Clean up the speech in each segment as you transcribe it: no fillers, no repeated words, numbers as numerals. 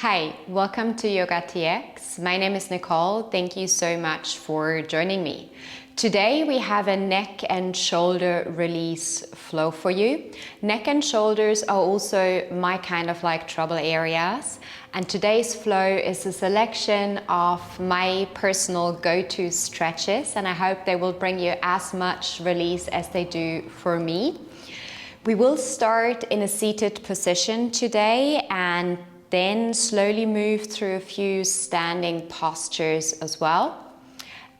Hi, welcome to YOGATX. My name is Nicole. Thank you so much for joining me. Today we have a neck and shoulder release flow for you. Neck and shoulders are also my kind of like trouble areas. And today's flow is a selection of my personal go-to stretches, and I hope they will bring you as much release as they do for me. We will start in a seated position today and then slowly move through a few standing postures as well.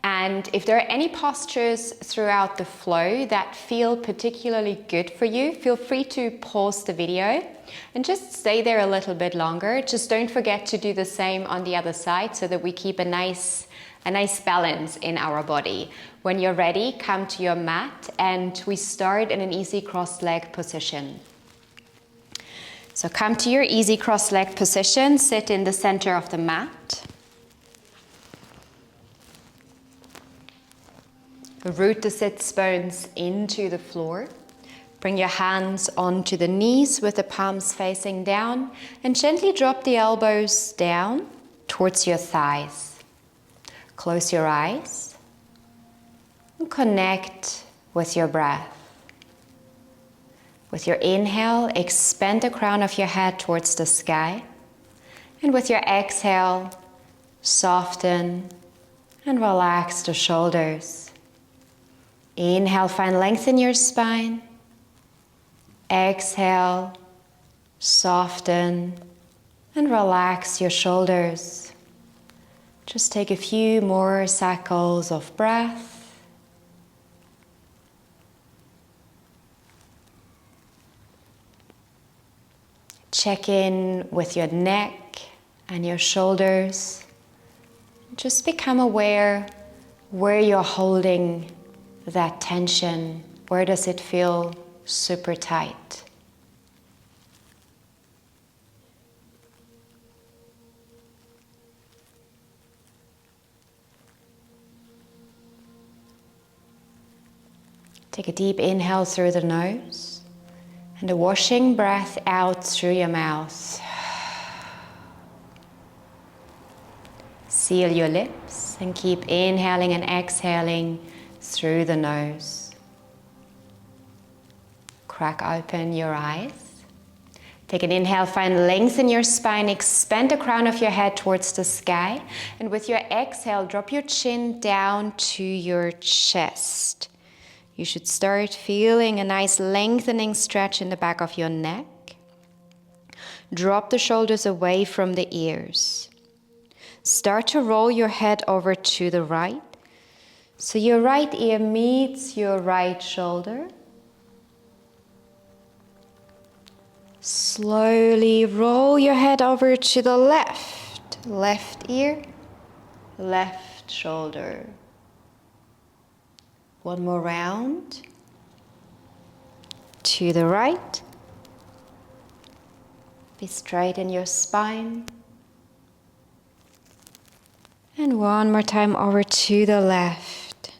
And if there are any postures throughout the flow that feel particularly good for you, feel free to pause the video and just stay there a little bit longer. Just don't forget to do the same on the other side so that we keep a nice balance in our body. When you're ready, come to your mat and we start in an easy cross-leg position. So come to your easy cross-leg position, sit in the center of the mat. Root the sits bones into the floor. Bring your hands onto the knees with the palms facing down and gently drop the elbows down towards your thighs. Close your eyes and connect with your breath. With your inhale, expand the crown of your head towards the sky. And with your exhale, soften and relax the shoulders. Inhale, find length in your spine. Exhale, soften and relax your shoulders. Just take a few more cycles of breath. Check in with your neck and your shoulders. Just become aware where you're holding that tension. Where does it feel super tight? Take a deep inhale through the nose. And a washing breath out through your mouth. Seal your lips and keep inhaling and exhaling through the nose. Crack open your eyes. Take an inhale, find length in your spine, expand the crown of your head towards the sky. And with your exhale, drop your chin down to your chest. You should start feeling a nice lengthening stretch in the back of your neck. Drop the shoulders away from the ears. Start to roll your head over to the right. So your right ear meets your right shoulder. Slowly roll your head over to the left. Left ear, left shoulder. One more round. To the right. Be straight in your spine. And one more time over to the left.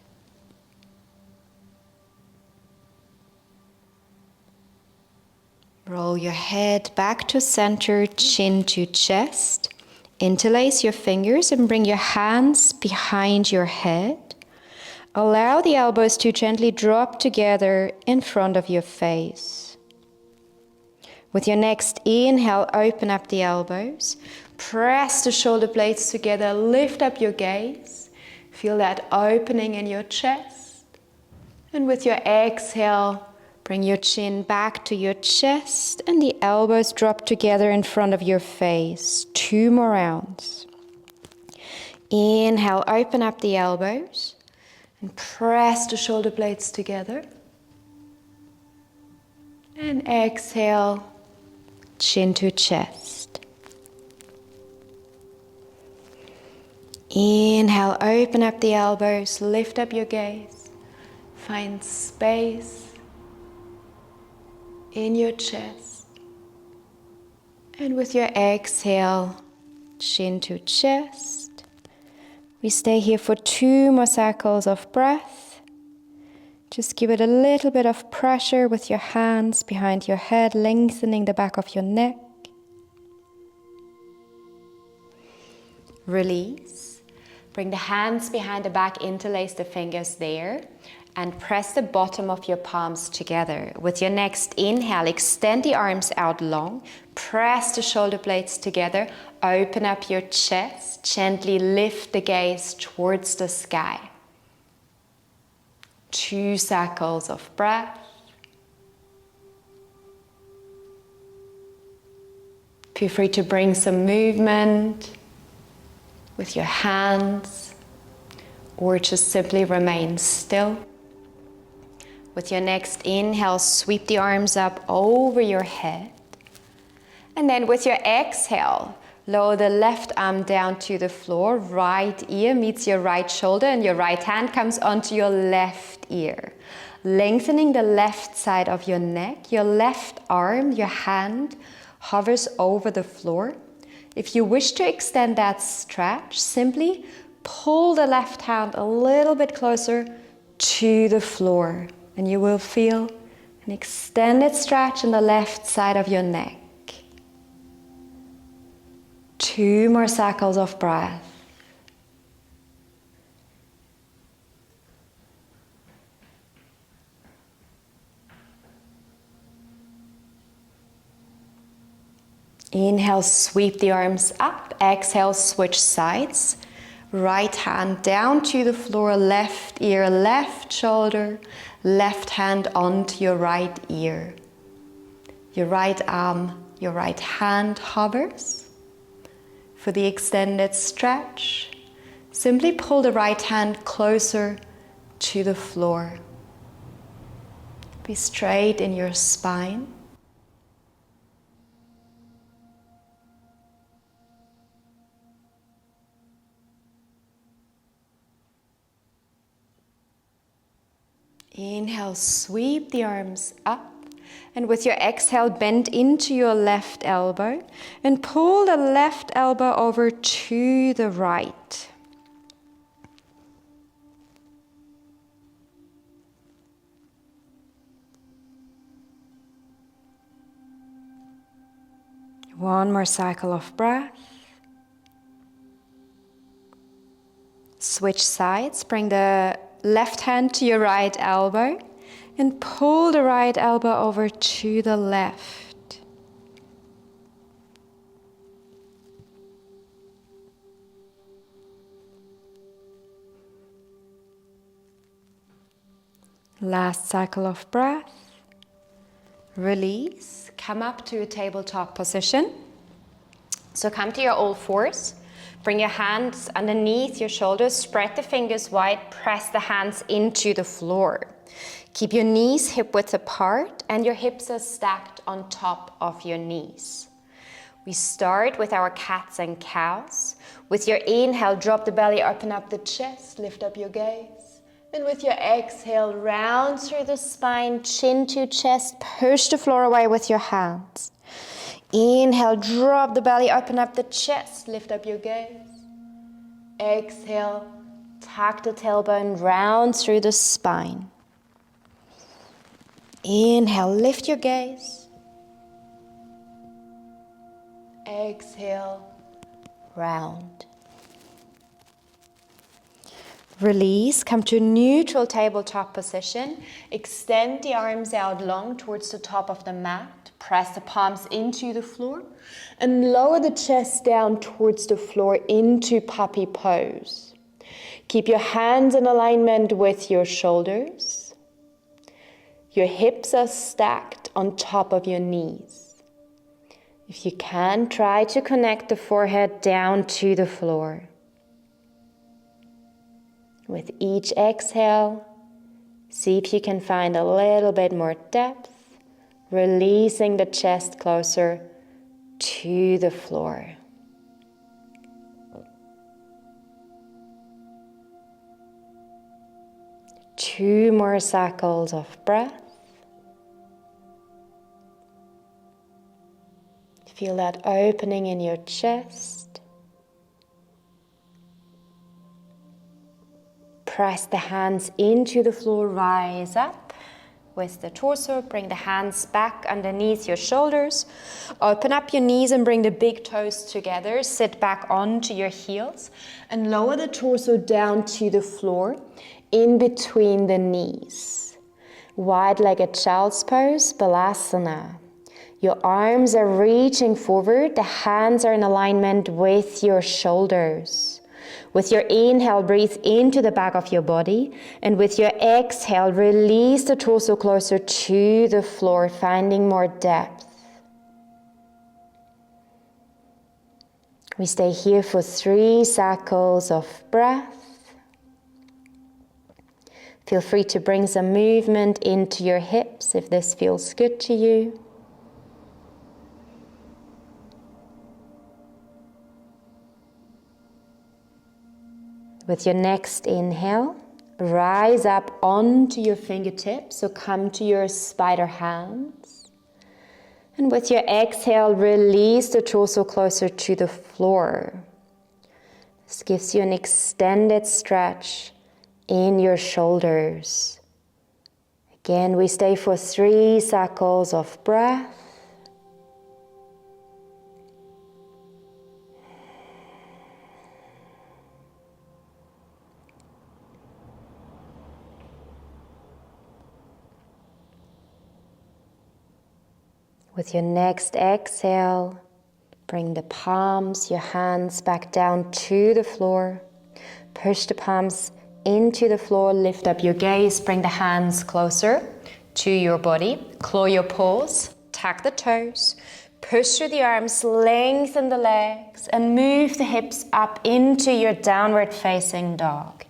Roll your head back to center, chin to chest. Interlace your fingers and bring your hands behind your head. Allow the elbows to gently drop together in front of your face. With your next inhale, open up the elbows. Press the shoulder blades together, lift up your gaze. Feel that opening in your chest. And with your exhale, bring your chin back to your chest and the elbows drop together in front of your face. 2 more rounds. Inhale, open up the elbows. And press the shoulder blades together. And exhale, chin to chest. Inhale, open up the elbows, lift up your gaze. Find space in your chest. And with your exhale, chin to chest. We stay here for 2 more cycles of breath. Just give it a little bit of pressure with your hands behind your head, lengthening the back of your neck. Release. Bring the hands behind the back, interlace the fingers there, and press the bottom of your palms together. With your next inhale, extend the arms out long, press the shoulder blades together, open up your chest, gently lift the gaze towards the sky. 2 cycles of breath. Feel free to bring some movement with your hands, or just simply remain still. With your next inhale, sweep the arms up over your head. And then with your exhale, lower the left arm down to the floor. Right ear meets your right shoulder and your right hand comes onto your left ear. Lengthening the left side of your neck, your left arm, your hand hovers over the floor. If you wish to extend that stretch, simply pull the left hand a little bit closer to the floor. And you will feel an extended stretch in the left side of your neck. 2 more cycles of breath. Inhale, sweep the arms up. Exhale, switch sides. Right hand down to the floor, left ear, left shoulder, left hand onto your right ear. Your right arm, your right hand hovers. For the extended stretch, simply pull the right hand closer to the floor. Be straight in your spine. Inhale, sweep the arms up, and with your exhale, bend into your left elbow and pull the left elbow over to the right. One more cycle of breath. Switch sides, bring the left hand to your right elbow and pull the right elbow over to the left. Last cycle of breath. Release. Come up to a tabletop position. So come to your all fours. Bring your hands underneath your shoulders, spread the fingers wide, press the hands into the floor. Keep your knees hip-width apart and your hips are stacked on top of your knees. We start with our cats and cows. With your inhale, drop the belly, open up the chest, lift up your gaze. And with your exhale, round through the spine, chin to chest, push the floor away with your hands. Inhale, drop the belly, open up the chest, lift up your gaze. Exhale, tuck the tailbone round through the spine. Inhale, lift your gaze. Exhale, round. Release, come to neutral tabletop position. Extend the arms out long towards the top of the mat. Press the palms into the floor and lower the chest down towards the floor into puppy pose. Keep your hands in alignment with your shoulders. Your hips are stacked on top of your knees. If you can, try to connect the forehead down to the floor. With each exhale, see if you can find a little bit more depth. Releasing the chest closer to the floor. Two more cycles of breath. Feel that opening in your chest. Press the hands into the floor, rise up. with the torso. Bring the hands back underneath your shoulders. Open up your knees and bring the big toes together. Sit back onto your heels and lower the torso down to the floor in between the knees. Wide-legged child's pose, Balasana. Your arms are reaching forward. The hands are in alignment with your shoulders. With your inhale, breathe into the back of your body. And with your exhale, release the torso closer to the floor, finding more depth. We stay here for 3 cycles of breath. Feel free to bring some movement into your hips if this feels good to you. With your next inhale, rise up onto your fingertips, so come to your spider hands. And with your exhale, release the torso closer to the floor. This gives you an extended stretch in your shoulders. Again, we stay for 3 cycles of breath. With your next exhale, bring the palms, your hands back down to the floor. Push the palms into the floor, lift up your gaze, bring the hands closer to your body. Claw your paws, tuck the toes, push through the arms, lengthen the legs, and move the hips up into your downward facing dog.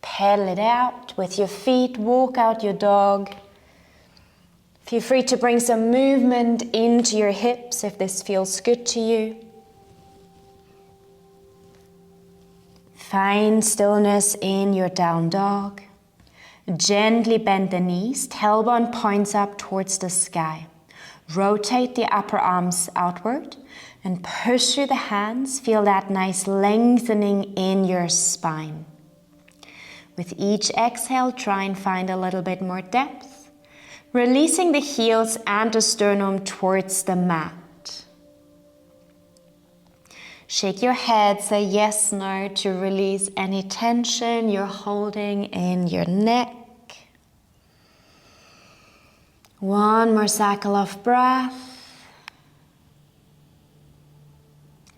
Pedal it out with your feet, walk out your dog. Feel free to bring some movement into your hips if this feels good to you. Find stillness in your down dog. Gently bend the knees, tailbone points up towards the sky. Rotate the upper arms outward and push through the hands. Feel that nice lengthening in your spine. With each exhale, try and find a little bit more depth. Releasing the heels and the sternum towards the mat. Shake your head, say yes, no to release any tension you're holding in your neck. One more cycle of breath.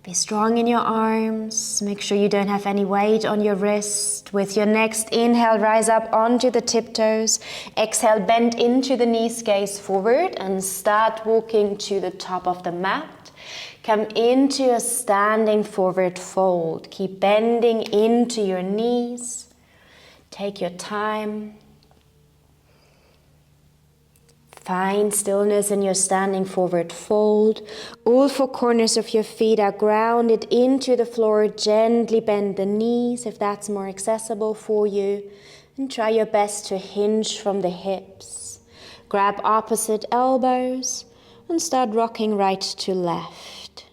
Be strong in your arms. Make sure you don't have any weight on your wrist. With your next inhale, rise up onto the tiptoes. Exhale, bend into the knees, gaze forward, and start walking to the top of the mat. Come into a standing forward fold. Keep bending into your knees. Take your time. Find stillness in your standing forward fold. All 4 corners of your feet are grounded into the floor. Gently bend the knees if that's more accessible for you. And try your best to hinge from the hips. Grab opposite elbows and start rocking right to left.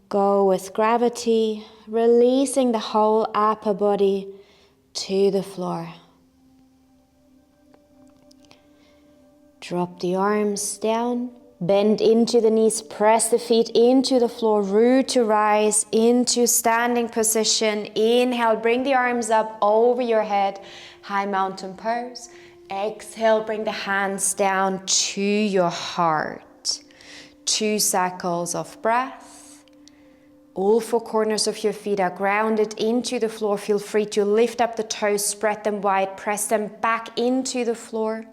Go with gravity, releasing the whole upper body to the floor. Drop the arms down, bend into the knees, press the feet into the floor, root to rise into standing position. Inhale, bring the arms up over your head, high mountain pose. Exhale, bring the hands down to your heart. 2 cycles of breath. All 4 corners of your feet are grounded into the floor. Feel free to lift up the toes, spread them wide, press them back into the floor.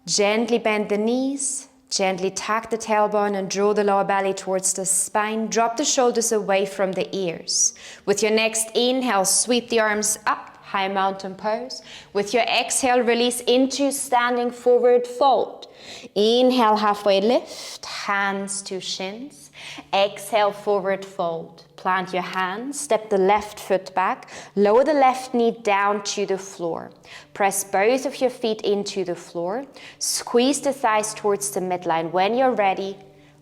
Gently bend the knees, gently tuck the tailbone and draw the lower belly towards the spine. Drop the shoulders away from the ears. With your next inhale, sweep the arms up, high mountain pose. With your exhale, release into standing forward fold. Inhale, halfway lift, hands to shins. Exhale, forward fold. Plant your hands, step the left foot back, lower the left knee down to the floor. Press both of your feet into the floor. Squeeze the thighs towards the midline. When you're ready,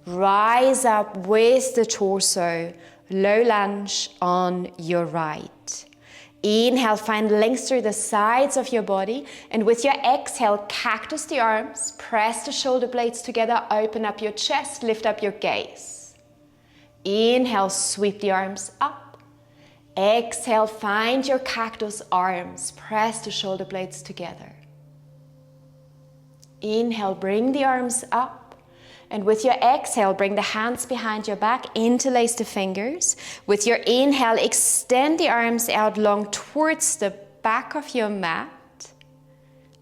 rise up with the torso. Low lunge on your right. Inhale, find length through the sides of your body. And with your exhale, cactus the arms, press the shoulder blades together, open up your chest, lift up your gaze. Inhale, sweep the arms up. Exhale, find your cactus arms, press the shoulder blades together. Inhale, bring the arms up. And with your exhale, bring the hands behind your back, interlace the fingers. With your inhale, extend the arms out long towards the back of your mat.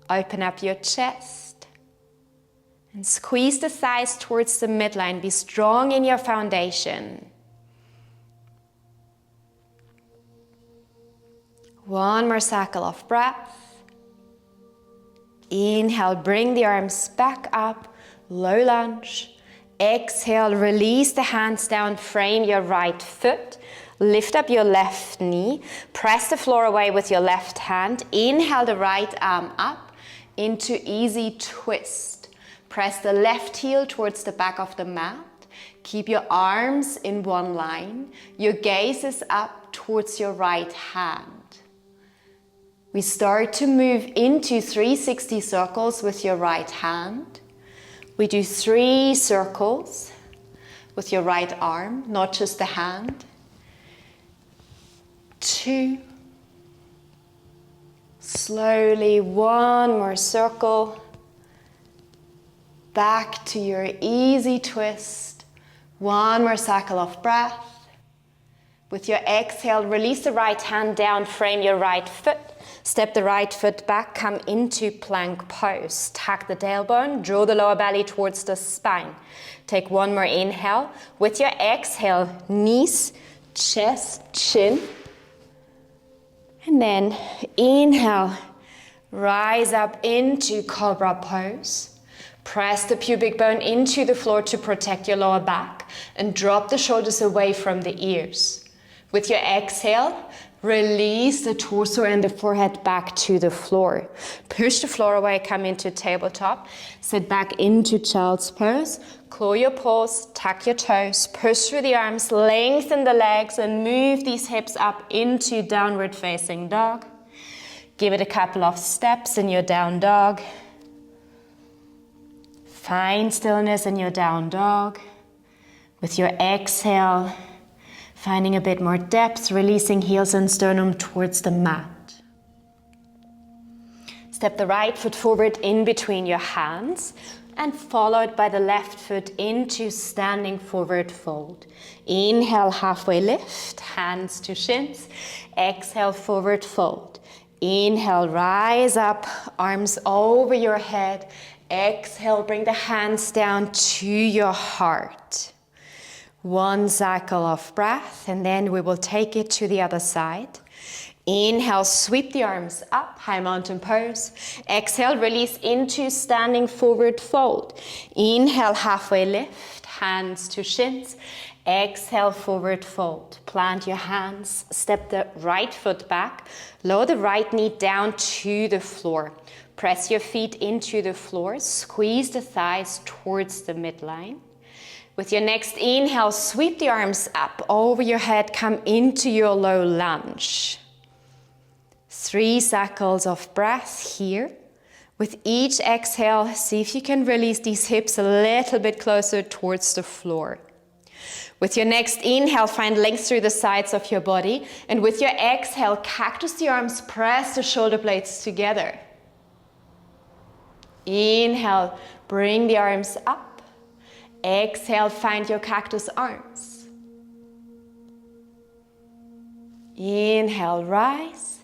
Open up your chest. And squeeze the thighs towards the midline. Be strong in your foundation. One more cycle of breath. Inhale, bring the arms back up. Low lunge. Exhale, release the hands down, frame your right foot. Lift up your left knee. Press the floor away with your left hand. Inhale the right arm up into easy twist. Press the left heel towards the back of the mat. Keep your arms in one line. Your gaze is up towards your right hand. We start to move into 360 circles with your right hand. We do 3 circles with your right arm, not just the hand. 2. Slowly, 1 more circle. Back to your easy twist. 1 more cycle of breath. With your exhale, release the right hand down, frame your right foot. Step the right foot back, come into plank pose. Tuck the tailbone, draw the lower belly towards the spine. Take 1 more inhale. With your exhale, knees, chest, chin. And then inhale, rise up into cobra pose. Press the pubic bone into the floor to protect your lower back and drop the shoulders away from the ears. With your exhale, release the torso and the forehead back to the floor. Push the floor away, come into tabletop. Sit back into child's pose. Claw your paws, tuck your toes, push through the arms, lengthen the legs and move these hips up into downward facing dog. Give it a couple of steps in your down dog. Find stillness in your down dog. With your exhale, finding a bit more depth, releasing heels and sternum towards the mat. Step the right foot forward in between your hands and followed by the left foot into standing forward fold. Inhale, halfway lift, hands to shins. Exhale, forward fold. Inhale, rise up, arms over your head. Exhale, bring the hands down to your heart. 1 cycle of breath, and then we will take it to the other side. Inhale, sweep the arms up, high mountain pose. Exhale, release into standing forward fold. Inhale, halfway lift, hands to shins. Exhale, forward fold. Plant your hands, step the right foot back, lower the right knee down to the floor. Press your feet into the floor, squeeze the thighs towards the midline. With your next inhale, sweep the arms up over your head, come into your low lunge. 3 cycles of breath here. With each exhale, see if you can release these hips a little bit closer towards the floor. With your next inhale, find length through the sides of your body. And with your exhale, cactus the arms, press the shoulder blades together. Inhale, bring the arms up. Exhale, find your cactus arms. Inhale, rise.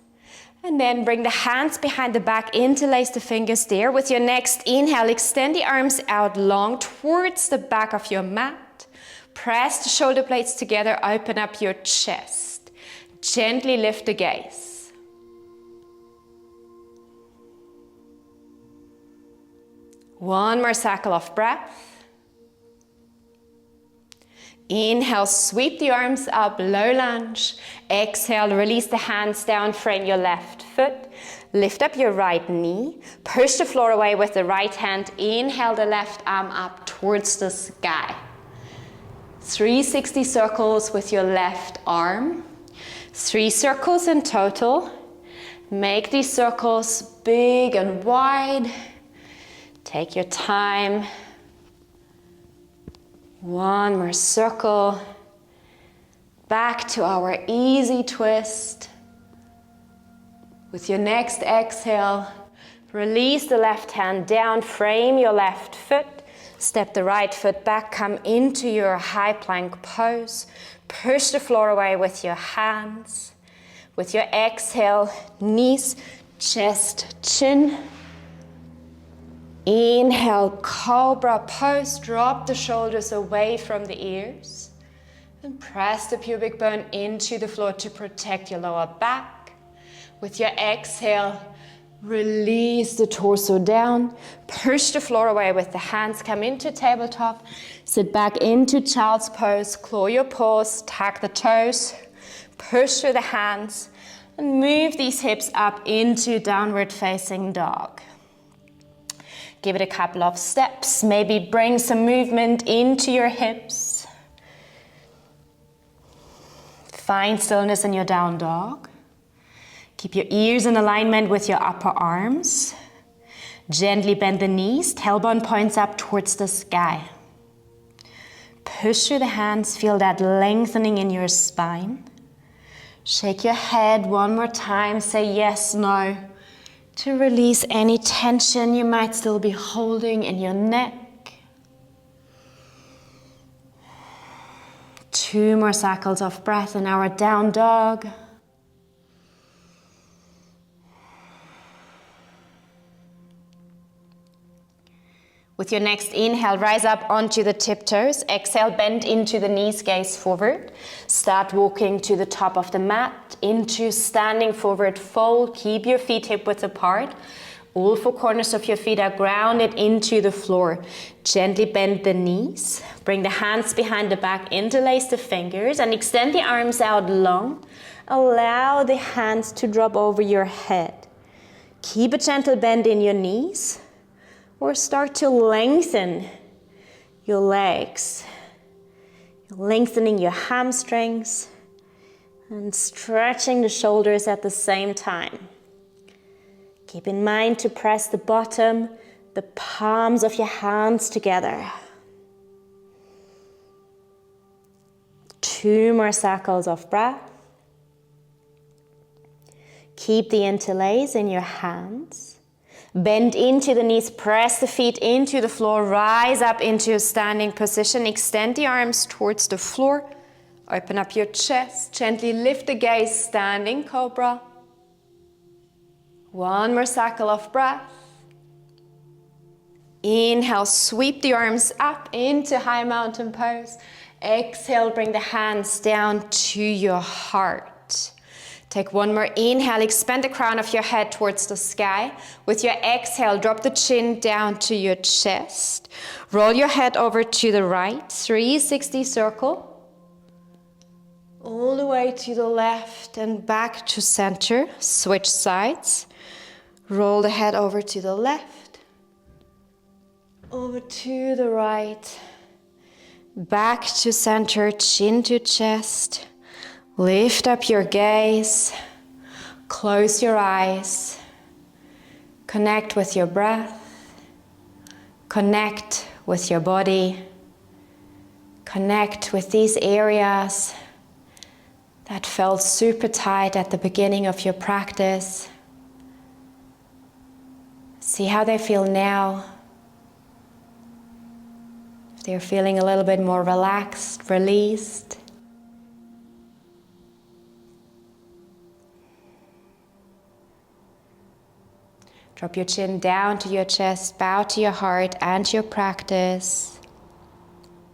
And then bring the hands behind the back, interlace the fingers there. With your next inhale, extend the arms out long towards the back of your mat. Press the shoulder blades together, open up your chest. Gently lift the gaze. One more cycle of breath. Inhale, sweep the arms up, low lunge. Exhale, release the hands down, frame your left foot. Lift up your right knee. Push the floor away with the right hand. Inhale the left arm up towards the sky. 360 circles with your left arm. 3 circles in total. Make these circles big and wide. Take your time. 1 more circle. Back to our easy twist. With your next exhale, release the left hand down, frame your left foot, step the right foot back, come into your high plank pose. Push the floor away with your hands. With your exhale, knees, chest, chin. Inhale, cobra pose, drop the shoulders away from the ears. And press the pubic bone into the floor to protect your lower back. With your exhale, release the torso down. Push the floor away with the hands. Come into tabletop. Sit back into child's pose. Claw your paws. Tuck the toes. Push through the hands. And move these hips up into downward facing dog. Give it a couple of steps. Maybe bring some movement into your hips. Find stillness in your down dog. Keep your ears in alignment with your upper arms. Gently bend the knees, tailbone points up towards the sky. Push through the hands, feel that lengthening in your spine. Shake your head 1 more time, say yes, no, to release any tension you might still be holding in your neck. 2 more cycles of breath in our down dog. With your next inhale, rise up onto the tiptoes. Exhale, bend into the knees, gaze forward. Start walking to the top of the mat, into standing forward fold. Keep your feet hip-width apart. All 4 corners of your feet are grounded into the floor. Gently bend the knees. Bring the hands behind the back, interlace the fingers, and extend the arms out long. Allow the hands to drop over your head. Keep a gentle bend in your knees. Or start to lengthen your legs. You're lengthening your hamstrings and stretching the shoulders at the same time. Keep in mind to press the bottom, the palms of your hands together. 2 more cycles of breath. Keep the interlace in your hands. Bend into the knees, press the feet into the floor, rise up into a standing position, extend the arms towards the floor, open up your chest, gently lift the gaze, standing cobra. 1 more cycle of breath. Inhale, sweep the arms up into high mountain pose. Exhale, bring the hands down to your heart. Take 1 more inhale, expand the crown of your head towards the sky. With your exhale, drop the chin down to your chest. Roll your head over to the right, 360 circle. All the way to the left and back to center. Switch sides. Roll the head over to the left, over to the right, back to center, chin to chest. Lift up your gaze, close your eyes, connect with your breath, connect with your body, connect with these areas that felt super tight at the beginning of your practice. See how they feel now. If they're feeling a little bit more relaxed, released. Drop your chin down to your chest, bow to your heart and your practice.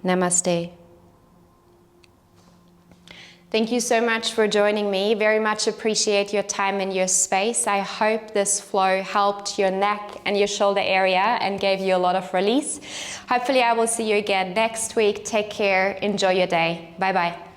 Namaste. Thank you so much for joining me. Very much appreciate your time and your space. I hope this flow helped your neck and your shoulder area and gave you a lot of release. Hopefully I will see you again next week. Take care. Enjoy your day. Bye-bye.